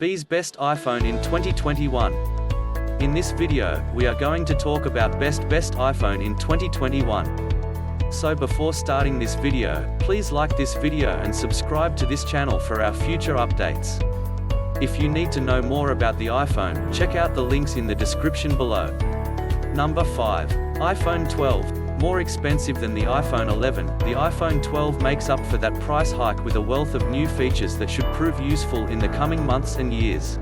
B's best iPhone in 2021. In this video, we are going to talk about best iPhone in 2021. So before starting this video, please like this video and subscribe to this channel for our future updates. If you need to know more about the iPhone, check out the links in the description below. Number 5. iPhone 12. More expensive than the iPhone 11, the iPhone 12 makes up for that price hike with a wealth of new features that should prove useful in the coming months and years.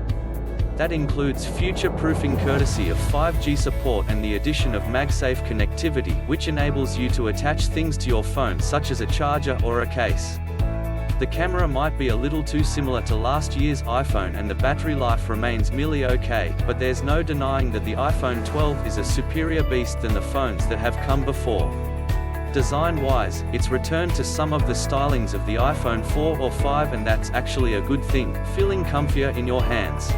That includes future-proofing courtesy of 5G support and the addition of MagSafe connectivity, which enables you to attach things to your phone such as a charger or a case. The camera might be a little too similar to last year's iPhone and the battery life remains merely okay, but there's no denying that the iPhone 12 is a superior beast than the phones that have come before. Design-wise, it's returned to some of the stylings of the iPhone 4 or 5, and that's actually a good thing, feeling comfier in your hands.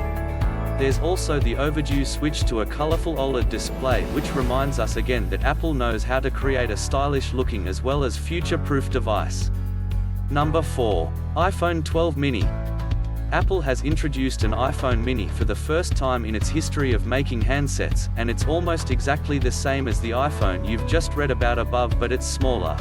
There's also the overdue switch to a colorful OLED display, which reminds us again that Apple knows how to create a stylish-looking as well as future-proof device. Number 4. iPhone 12 mini. Apple has introduced an iPhone mini for the first time in its history of making handsets, and it's almost exactly the same as the iPhone you've just read about above, but it's smaller.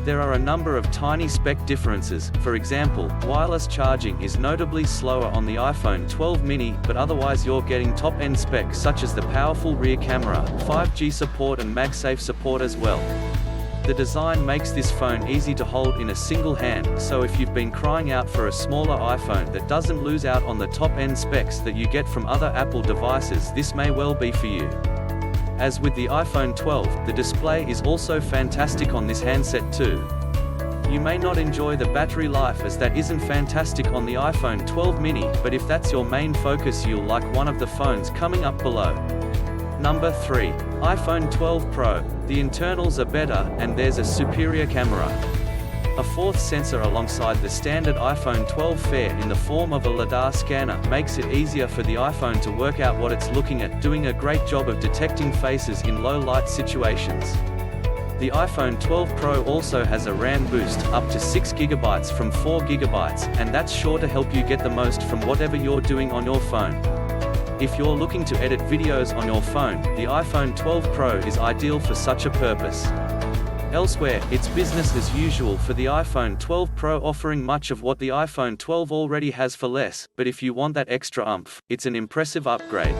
There are a number of tiny spec differences. For example, wireless charging is notably slower on the iPhone 12 mini, but otherwise you're getting top-end specs such as the powerful rear camera, 5G support and MagSafe support as well. The design makes this phone easy to hold in a single hand, so if you've been crying out for a smaller iPhone that doesn't lose out on the top-end specs that you get from other Apple devices, this may well be for you. As with the iPhone 12, the display is also fantastic on this handset too. You may not enjoy the battery life as that isn't fantastic on the iPhone 12 mini, but if that's your main focus, you'll like one of the phones coming up below. Number 3. iPhone 12 Pro. The internals are better, and there's a superior camera. A fourth sensor alongside the standard iPhone 12 fare in the form of a LiDAR scanner makes it easier for the iPhone to work out what it's looking at, doing a great job of detecting faces in low light situations. The iPhone 12 Pro also has a RAM boost, up to 6GB from 4GB, and that's sure to help you get the most from whatever you're doing on your phone. If you're looking to edit videos on your phone, the iPhone 12 Pro is ideal for such a purpose. Elsewhere, it's business as usual for the iPhone 12 Pro, offering much of what the iPhone 12 already has for less, but if you want that extra oomph, it's an impressive upgrade.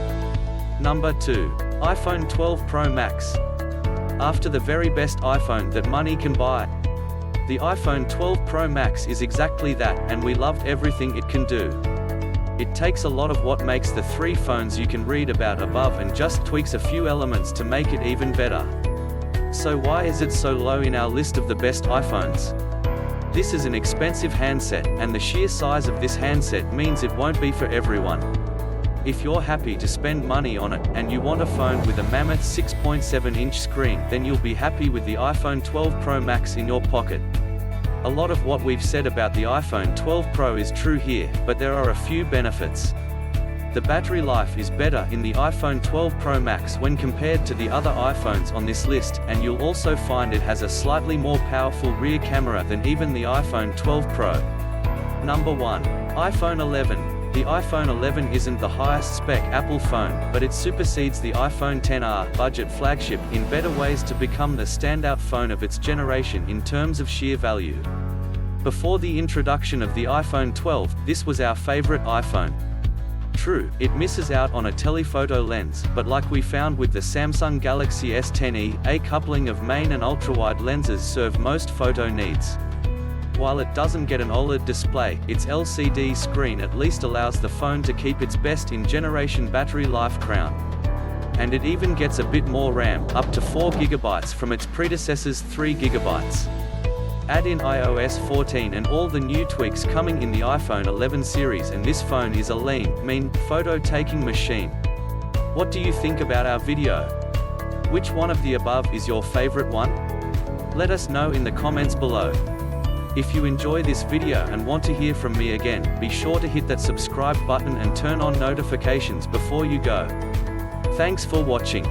Number 2. iPhone 12 Pro Max. After the very best iPhone that money can buy, the iPhone 12 Pro Max is exactly that, and we loved everything it can do. It takes a lot of what makes the three phones you can read about above and just tweaks a few elements to make it even better. So why is it so low in our list of the best iPhones? This is an expensive handset, and the sheer size of this handset means it won't be for everyone. If you're happy to spend money on it, and you want a phone with a mammoth 6.7-inch screen, then you'll be happy with the iPhone 12 Pro Max in your pocket. A lot of what we've said about the iPhone 12 Pro is true here, but there are a few benefits. The battery life is better in the iPhone 12 Pro Max when compared to the other iPhones on this list, and you'll also find it has a slightly more powerful rear camera than even the iPhone 12 Pro. Number 1. iPhone 11. The iPhone 11 isn't the highest spec Apple phone, but it supersedes the iPhone XR budget flagship in better ways to become the standout phone of its generation in terms of sheer value. Before the introduction of the iPhone 12, this was our favorite iPhone. True, it misses out on a telephoto lens, but like we found with the Samsung Galaxy S10e, a coupling of main and ultrawide lenses serve most photo needs. While it doesn't get an OLED display, its LCD screen at least allows the phone to keep its best-in-generation battery life crown. And it even gets a bit more RAM, up to 4GB from its predecessor's 3GB. Add in iOS 14 and all the new tweaks coming in the iPhone 11 series, and this phone is a lean, mean, photo-taking machine. What do you think about our video? Which one of the above is your favorite one? Let us know in the comments below. If you enjoy this video and want to hear from me again, be sure to hit that subscribe button and turn on notifications before you go. Thanks for watching.